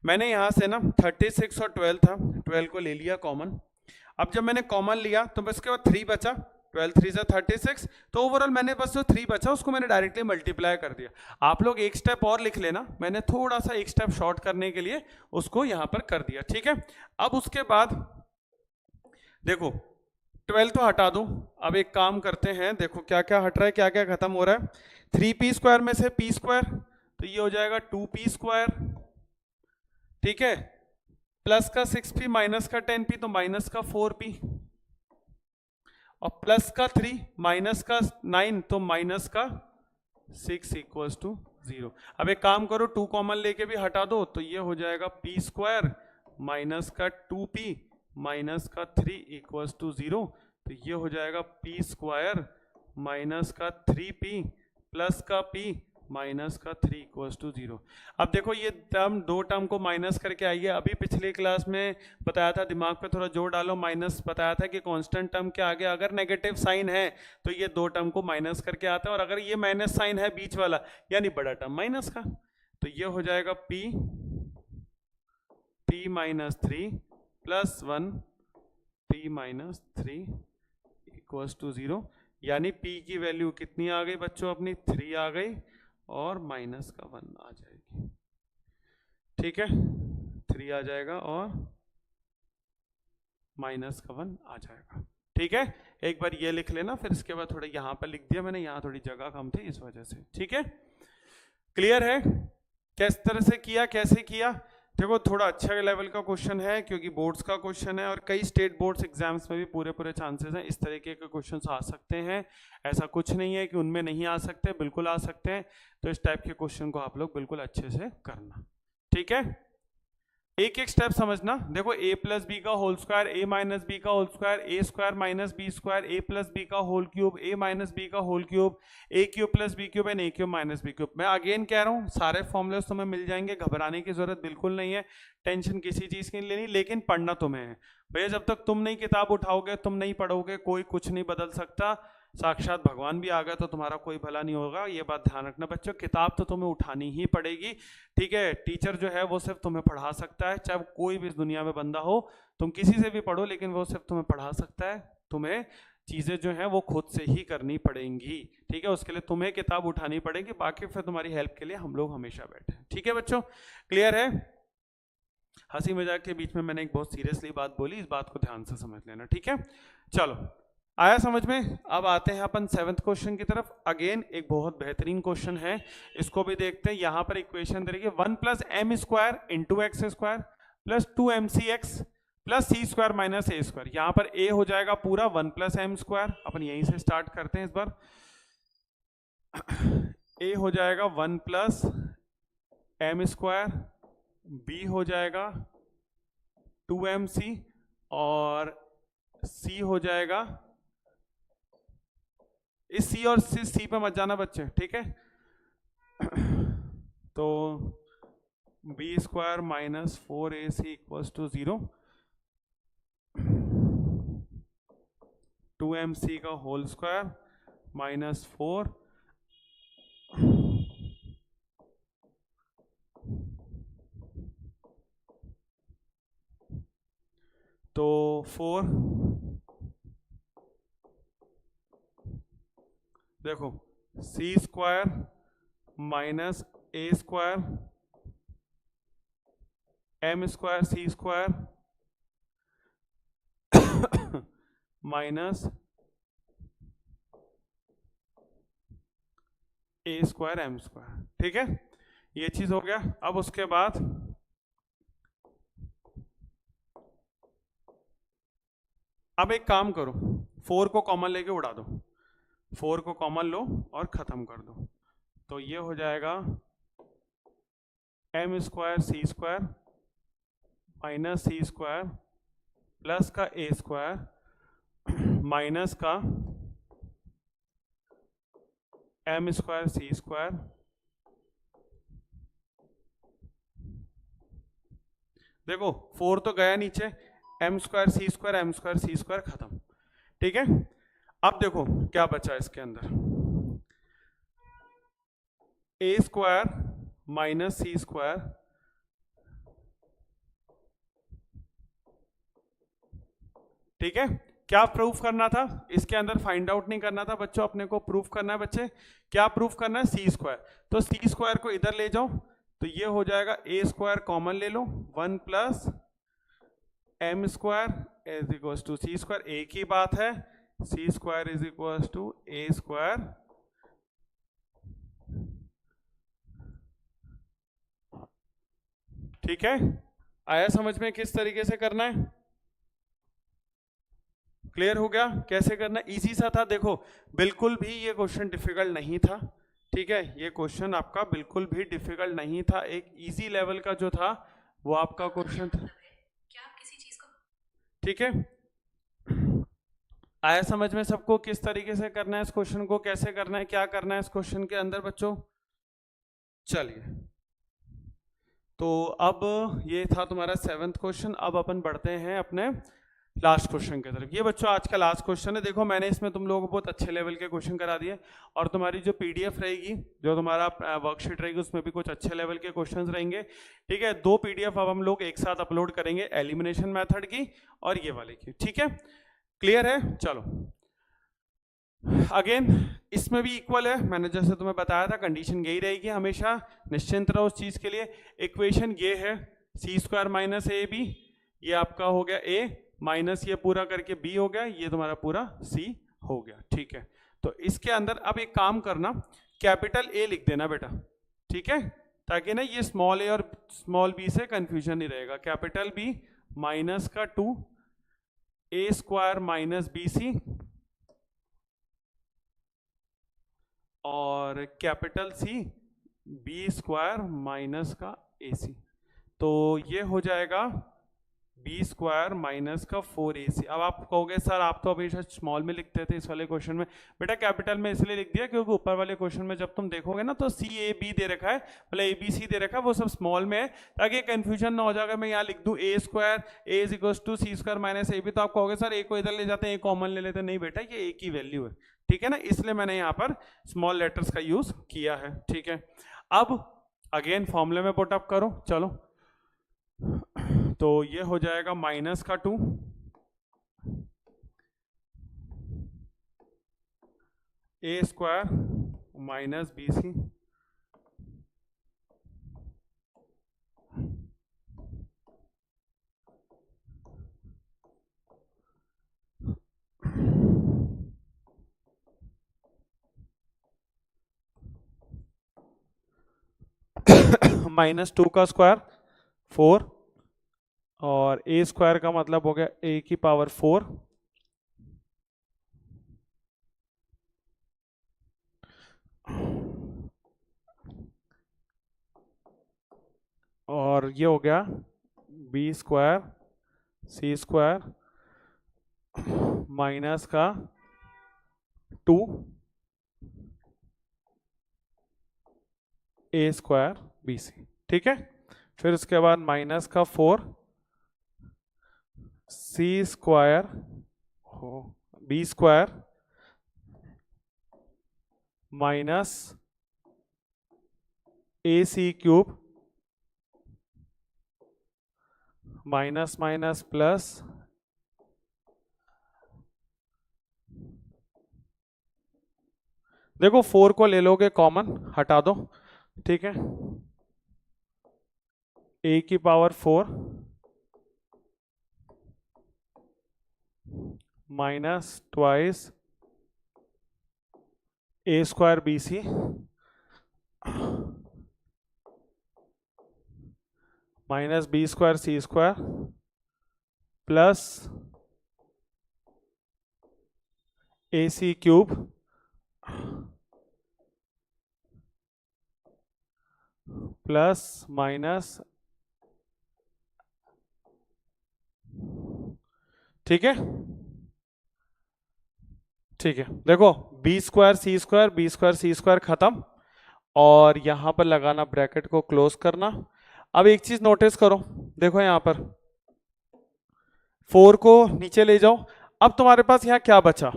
मैंने यहाँ से ना 36 और 12 था, 12 को ले लिया कॉमन। अब जब मैंने कॉमन लिया तो उसके बाद 3 बचा, 12 3 से 36, तो ओवरऑल मैंने बस जो 3 बचा उसको मैंने डायरेक्टली मल्टीप्लाई कर दिया। आप लोग एक स्टेप और लिख लेना, मैंने थोड़ा सा एक स्टेप शॉर्ट करने के लिए उसको यहाँ पर कर दिया। ठीक है, अब उसके बाद देखो 12 तो हटा दो। अब एक काम करते हैं, देखो क्या क्या हट रहा है, क्या क्या खत्म हो रहा है। 3p स्क्वायर में से p स्क्वायर, तो ये हो जाएगा 2p स्क्वायर। ठीक है, प्लस का 6p माइनस का 10p तो माइनस का 4p, और प्लस का 3 माइनस का 9 तो माइनस का 6 इक्वल्स टू 0। अब एक काम करो, 2 कॉमन लेके भी हटा दो तो ये हो जाएगा p स्क्वायर माइनस का 2p माइनस का 3 इक्वल्स टू 0। तो ये हो जाएगा p स्क्वायर माइनस का 3p प्लस का p माइनस का 3 इक्वल्स टू 0। अब देखो ये टर्म, दो टर्म को माइनस करके आइए। अभी पिछली क्लास में बताया था, दिमाग पे थोड़ा जोर डालो, माइनस बताया था कि कांस्टेंट टर्म के आगे अगर नेगेटिव साइन है तो ये दो टर्म को माइनस करके आता है, और अगर ये माइनस साइन है बीच वाला यानी बड़ा टर्म माइनस का, तो ये हो जाएगा p minus 3 plus 1 p minus 3 equals to 0। यानी p की वैल्यू कितनी आ गई बच्चों अपनी? 3 आ गई और माइनस का 1 आ जाएगी। ठीक है, 3 आ जाएगा और माइनस का 1 आ जाएगा। ठीक है, एक बार ये लिख लेना, फिर इसके बाद थोड़ा यहाँ पर लिख दिया मैंने, यहाँ थोड़ी जगह कम थी इस वजह से। ठीक है, क्लियर है किस तरह से किया, कैसे किया? देखो थोड़ा अच्छा लेवल का क्वेश्चन है क्योंकि बोर्ड्स का क्वेश्चन है, और कई स्टेट बोर्ड्स एग्जाम्स में भी पूरे चांसेस हैं इस तरीके के क्वेश्चंस आ सकते हैं। ऐसा कुछ नहीं है कि उनमें नहीं आ सकते, बिल्कुल आ सकते हैं। तो इस टाइप के क्वेश्चन को आप लोग बिल्कुल अच्छे से करना। ठीक है, एक एक स्टेप समझना। देखो a प्लस बी का whole square, a minus B का whole square, A square minus B square, a plus B का whole cube, a minus B का whole cube, a cube plus B cube and a cube minus B cube. मैं again कह रहा हूँ सारे formulas तुम्हें मिल जाएंगे, घबराने की जरूरत बिल्कुल नहीं है, टेंशन किसी चीज की नहीं लेनी, लेकिन पढ़ना तुम्हें है भैया। जब तक तुम नहीं किताब उठाओगे, तुम नहीं पढ़ोगे, कोई कुछ नहीं बदल सकता। साक्षात भगवान भी आ गया तो तुम्हारा कोई भला नहीं होगा, ये बात ध्यान रखना बच्चों। किताब तो तुम्हें उठानी ही पड़ेगी। ठीक है, टीचर जो है वो सिर्फ तुम्हें पढ़ा सकता है, चाहे कोई भी इस दुनिया में बंदा हो, तुम किसी से भी पढ़ो, लेकिन वो सिर्फ तुम्हें पढ़ा सकता है। तुम्हें चीजें जो है वो खुद से ही करनी पड़ेंगी। ठीक है, उसके लिए तुम्हें किताब उठानी पड़ेगी, बाकी फिर तुम्हारी हेल्प के लिए हम लोग हमेशा बैठे हैं। ठीक है बच्चों, क्लियर है? हंसी मजाक के बीच में मैंने एक बहुत सीरियसली बात बोली, इस बात को ध्यान से समझ लेना। ठीक है, चलो आया समझ में? अब आते हैं अपन 7th क्वेश्चन की तरफ। अगेन एक बहुत बेहतरीन क्वेश्चन है, इसको भी देखते हैं। यहां पर इक्वेशन दे रही है 1 plus M square into X square plus 2mc X plus C square minus A square. यहां पर a हो जाएगा पूरा 1 प्लस एम स्क्वायर, अपन यहीं से स्टार्ट करते हैं इस बार। a हो जाएगा 1 प्लस एम स्क्वायर, b हो जाएगा 2mc और c हो जाएगा, इस c और c पे मत जाना बच्चे, ठीक है। तो b square minus 4ac equals to 0, 2mc का होल स्क्वायर माइनस 4 तो 4, देखो सी square minus A square M square C square minus A square M square. ठीक है, ये चीज हो गया। अब उसके बाद अब एक काम करो, 4 को कॉमन लेके उड़ा दो, 4 को कॉमन लो और खत्म कर दो। तो ये हो जाएगा एम स्क्वायर सी स्क्वायर माइनस सी स्क्वायर प्लस का ए स्क्वायर माइनस का एम स्क्वायर सी स्क्वायर, देखो 4 तो गया नीचे, एम स्क्वायर सी स्क्वायर एम स्क्वायर सी स्क्वायर खत्म। ठीक है, अब देखो क्या बचा इसके अंदर, ए स्क्वायर माइनस सी स्क्वायर ठीक है। क्या प्रूफ करना था इसके अंदर? फाइंड आउट नहीं करना था बच्चों, अपने को प्रूफ करना है बच्चे। क्या प्रूफ करना है? C square. तो सी स्क्वायर को इधर ले जाओ, तो ये हो जाएगा ए स्क्वायर कॉमन ले लो, 1 plus M square is equal to C square, एक ही बात है, C square is equal to A square ठीक है। आया समझ में किस तरीके से करना है? क्लियर हो गया कैसे करना? इजी सा था। देखो बिल्कुल भी ये क्वेश्चन डिफिकल्ट नहीं था, ठीक है, ये क्वेश्चन आपका बिल्कुल भी डिफिकल्ट नहीं था, एक इजी लेवल का जो था वो आपका क्वेश्चन था। ठीक है, आया समझ में सबको किस तरीके से करना है इस क्वेश्चन को, कैसे करना है, क्या करना है इस क्वेश्चन के अंदर बच्चों। चलिए, तो अब ये था तुम्हारा 7th क्वेश्चन। अब अपन बढ़ते हैं अपने लास्ट क्वेश्चन की तरफ। ये बच्चों आज का लास्ट क्वेश्चन है। देखो मैंने इसमें तुम लोगों को बहुत अच्छे लेवल के क्वेश्चन करा दिए, और तुम्हारी जो पीडीएफ रहेगी, जो तुम्हारा वर्कशीट रहेगी, उसमें भी कुछ अच्छे लेवल के क्वेश्चंस रहेंगे। ठीक है, 2 पीडीएफ अब हम लोग एक साथ अपलोड करेंगे, एलिमिनेशन मेथड की और ये वाले की। ठीक है, क्लियर है? चलो अगेन इसमें भी इक्वल है, मैंने जैसे तुम्हें बताया था कंडीशन यही रहेगी हमेशा, निश्चिंत रहो उस चीज के लिए। इक्वेशन ये है c² माइनस ए बी, ये आपका हो गया a माइनस ये पूरा करके b हो गया, ये तुम्हारा पूरा c हो गया। ठीक है, तो इसके अंदर अब एक काम करना, कैपिटल A लिख देना बेटा। ठीक है, ताकि ना ये स्मॉल a और स्मॉल b से कंफ्यूजन नहीं रहेगा। कैपिटल B माइनस का 2a² माइनस bc और कैपिटल C b² माइनस का AC, तो ये हो जाएगा b² माइनस का 4AC। अब आप कहोगे सर आप तो हमेशा स्मॉल में लिखते थे इस वाले क्वेश्चन में। बेटा कैपिटल में इसलिए लिख दिया क्योंकि ऊपर वाले क्वेश्चन में जब तुम देखोगे ना तो CAB दे रखा है, मतलब ABC दे रखा है, वो सब स्मॉल में है, ताकि कंफ्यूजन ना हो जाएगा। मैं यहाँ लिख दूँ a² a is equal to c² minus AB, तो आप कहोगे सर a को इधर ले जाते हैं, a कॉमन ले लेते हैं। नहीं बेटा, ये a की वैल्यू है। ठीक है ना, इसलिए मैंने यहाँ पर स्मॉल लेटर्स का यूज किया है। ठीक है, अब अगेन फॉर्मूले में पुट अप करो। चलो, तो ये हो जाएगा माइनस का 2 a² माइनस BC -2 का स्क्वायर 4, और a² का मतलब हो गया a की पावर 4 और ये हो गया b² c² माइनस का 2 a² BC। ठीक है, फिर उसके बाद माइनस का 4 c² b² minus AC³ minus minus plus देखो 4 को ले लोगे कॉमन, हटा दो। ठीक है, a की power 4 minus twice a² BC minus b² c² plus AC³ plus minus. ठीक है, ठीक है, देखो b² c² b² c² खत्म, और यहां पर लगाना ब्रैकेट को क्लोज करना। अब एक चीज नोटिस करो, देखो यहां पर 4 को नीचे ले जाओ। अब तुम्हारे पास यहां क्या बचा,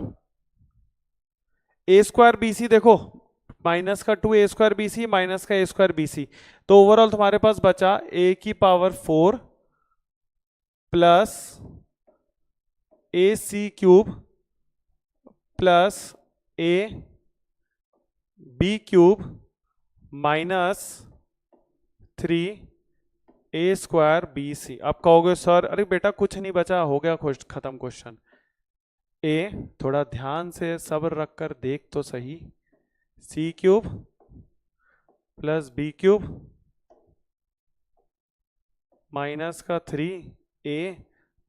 a² BC, देखो माइनस का 2 a² BC माइनस का a² BC, तो ओवरऑल तुम्हारे पास बचा a की power 4 plus AC³ plus AB³ minus 3 a² BC। अब कहोगे सर अरे बेटा कुछ नहीं बचा, हो गया खत्म क्वेश्चन। थोड़ा ध्यान से सब्र रखकर देख तो सही, C³ प्लस B³ माइनस का 3 a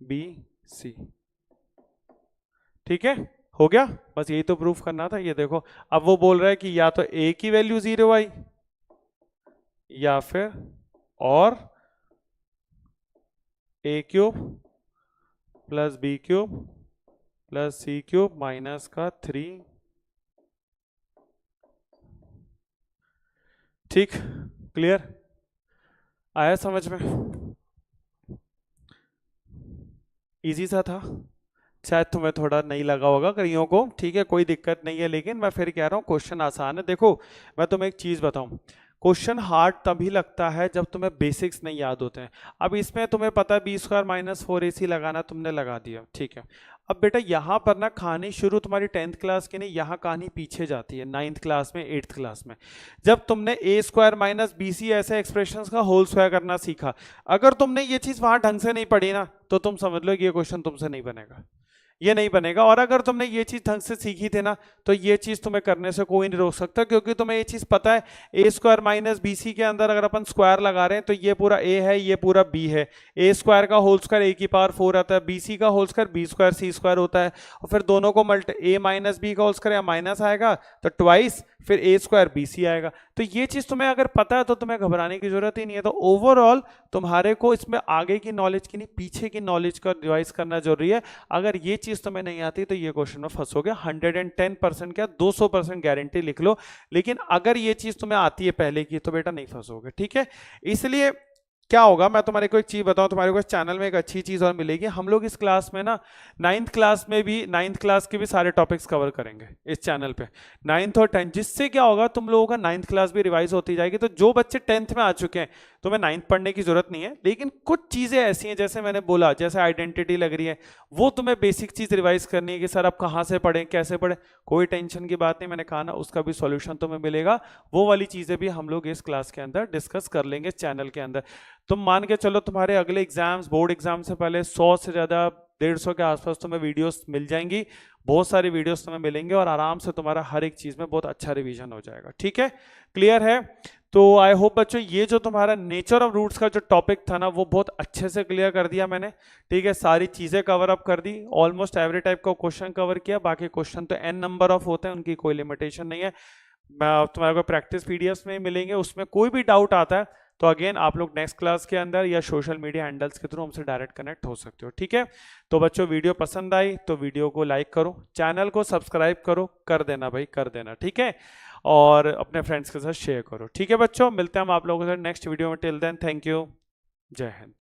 B C। ठीक है, हो गया, बस यही तो प्रूफ करना था। ये देखो, अब वो बोल रहा है कि या तो a की वैल्यू 0 आई या फिर और a³ plus b³ plus c³ minus का 3। ठीक, क्लियर, आया समझ में? इजी सा था, शायद तुम्हें थोड़ा नहीं लगा होगा कईयों को, ठीक है कोई दिक्कत नहीं है, लेकिन मैं फिर कह रहा हूँ क्वेश्चन आसान है। देखो मैं तुम्हें एक चीज बताऊं, क्वेश्चन हार्ड तभी लगता है जब तुम्हें बेसिक्स नहीं याद होते हैं। अब इसमें तुम्हें पता है b² माइनस 4ac लगाना, तुमने लगा दिया, ठीक है। अब बेटा यहाँ पर ना कहानी शुरू तुम्हारी 10th क्लास की नहीं, यहाँ कहानी पीछे जाती है 9th क्लास में, 8th क्लास में, जब तुमने a² माइनस bc ऐसे एक्सप्रेशंस का होल स्क्वायर करना सीखा। अगर तुमने ये चीज वहां ढंग से नहीं पढ़ी ना, तो तुम समझ लो कि ये क्वेश्चन तुमसे नहीं बनेगा, ये नहीं बनेगा। और अगर तुमने ये चीज ढंग से सीखी थी ना, तो ये चीज तुम्हें करने से कोई नहीं रोक सकता, क्योंकि तुम्हें ये चीज पता है a² माइनस bc के अंदर अगर अपन स्क्वायर लगा रहे हैं तो ये पूरा a है, ये पूरा b है। a² का होल स्क्वायर a की पावर 4 आता है, bc का होल स्क्वायर b² c² होता है, और फिर दोनों को a माइनस b का होल स्क्वायर या माइनस आएगा तो ट्वाइस फिर a² bc आएगा। तो ये चीज तुम्हें अगर पता है तो तुम्हें घबराने की जरूरत ही नहीं है। तो ओवरऑल तुम्हारे को इसमें आगे की नॉलेज की नहीं, पीछे की नॉलेज का रिवाइज करना जरूरी है। अगर ये चीज तुम्हें नहीं आती तो ये क्वेश्चन में फंसोगे। 110% क्या 200% गारंटी लिख लो, लेकिन अगर ये चीज तुम्हें आती है पहले की तो बेटा नहीं फंसोगे, ठीक है। इसलिए क्या होगा, मैं तुम्हारे को एक चीज बताऊं, तुम्हारे को इस चैनल में एक अच्छी चीज और मिलेगी। हम लोग इस क्लास में ना 9th क्लास में भी 9th क्लास के भी सारे टॉपिक्स कवर करेंगे इस चैनल पे, 9th और 10th, जिससे क्या होगा तुम लोगों का 9th क्लास भी रिवाइज होती जाएगी। तो जो बच्चे 10th में आ चुके हैं तुम्हें 9th पढ़ने की जरूरत नहीं है, लेकिन कुछ चीजें ऐसी हैं जैसे मैंने बोला, जैसे आइडेंटिटी लग रही है, वो तुम्हें बेसिक चीज रिवाइज करनी है कि सर अब कहाँ से पढ़ें कैसे पढ़ें। कोई टेंशन की बात नहीं, मैंने कहा ना उसका भी सॉल्यूशन तुम्हें मिलेगा। वो वाली चीजें भी हम लोग इस क्लास के अंदर डिस्कस कर लेंगे चैनल के अंदर। तुम मान के चलो तुम्हारे अगले एग्जाम्स, बोर्ड एग्जाम से पहले 100 से ज्यादा 150 के आसपास तुम्हें वीडियोस मिल जाएंगी, बहुत सारी वीडियोस तुम्हें मिलेंगे, और आराम से तुम्हारा हर एक चीज में बहुत अच्छा रिवीजन हो जाएगा, ठीक है, क्लियर है? तो आई होप बच्चों ये जो तुम्हारा नेचर ऑफ रूट्स का जो टॉपिक था ना, वो बहुत अच्छे से क्लियर कर दिया मैंने, ठीक है, सारी चीजें कवर अप कर दी, ऑलमोस्ट एवरी टाइप का क्वेश्चन कवर किया। बाकी क्वेश्चन तो n नंबर ऑफ होते हैं, उनकी कोई लिमिटेशन नहीं है। मैं तुम्हारे को प्रैक्टिस पीडीएफ में मिलेंगे, उसमें कोई भी डाउट आता है तो अगेन आप लोग नेक्स्ट क्लास के अंदर या सोशल मीडिया हैंडल्स के थ्रू हमसे डायरेक्ट कनेक्ट हो सकते हो, ठीक है। तो बच्चों वीडियो पसंद आई तो वीडियो को लाइक करो, चैनल को सब्सक्राइब करो, कर देना भाई, कर देना, ठीक है, और अपने फ्रेंड्स के साथ शेयर करो, ठीक है बच्चों। मिलते हैं हम आप लोगों से नेक्स्ट वीडियो में, टिल देन थैंक यू, जय हिंद।